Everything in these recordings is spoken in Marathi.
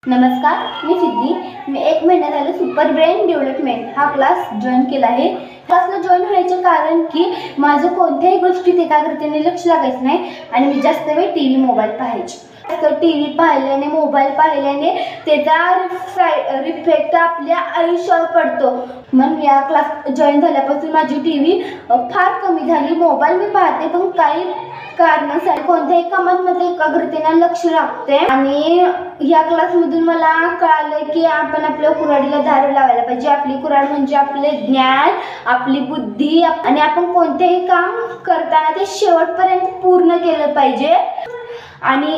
नमस्कार, मी सिद्धी. मी 1 महिना झाला सुपर ब्रेन डेव्हलपमेंट हा क्लास जॉईन केला आहे. क्लासला जॉईन व्हायचे कारण की माझं कोणत्याही गोष्टीत एकाग्रतेने लक्ष लागायचं नाही आणि मी जास्त वेळ टी व्ही मोबाईल पाहायचे. टी व्ही पाहिल्याने मोबाईल पाहिल्याने त्याचा रिफ्लेक्ट आपल्या आयुष्यावर पडतो. म्हणून या क्लास जॉईन झाल्यापासून माझी टी व्ही फार कमी झाली. मोबाईल मी पाहते पण काही कारणासाठी कोणत्याही कामांमध्ये एकाग्रतेने लक्ष लागते. आणि या क्लासमधून मला कळालं की आपण आपल्या कुऱ्हाडीला धार लावायला पाहिजे. आपली कुऱ्हाड म्हणजे आपले ज्ञान, आपली बुद्धी आणि आपण कोणतेही काम करताना ते शेवटपर्यंत पूर्ण केलं पाहिजे. आणि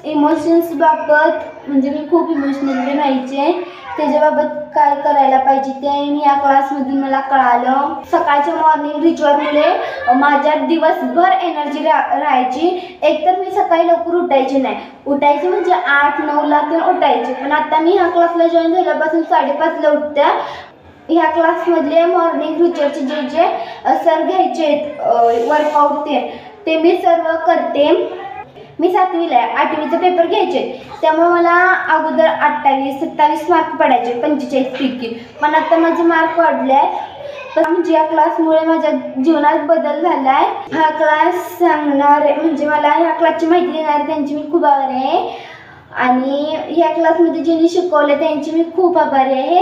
इमोशन्स बाबत म्हणजे मी खूप इमोशनल राहायचे. त्याच्याबाबत काय करायला पाहिजे ते या क्लासमधून मला कळालं. सकाळच्या मॉर्निंग रिच्युअलमुळे माझ्यात दिवसभर एनर्जी राहायची. एकतर मी सकाळी लवकर उठायचे नाही. उठायचे म्हणजे 8-9ला ते उठायचे. पण आता मी ह्या क्लासला जॉईन झाल्यापासून 5:30ला उठते. ह्या क्लासमधले मॉर्निंग रिच्युअलचे जे सर घ्यायचे वर्कआउट ते मी सर्व करते. मी 7वीला आहे. 8वीचा पेपर घ्यायचे त्यामुळे मला अगोदर 28-27 मार्क पडायचे 45 पैकी. पण आता माझे मार्क वाढले आहेत. तर म्हणजे या क्लासमुळे माझ्या जीवनात बदल झाला आहे. हा क्लास सांगणारे म्हणजे मला ह्या क्लासची माहिती देणारे त्यांची मी खूप आभारी आहे. आणि ह्या क्लासमध्ये ज्यांनी शिकवले त्यांची मी खूप आभारी आहे.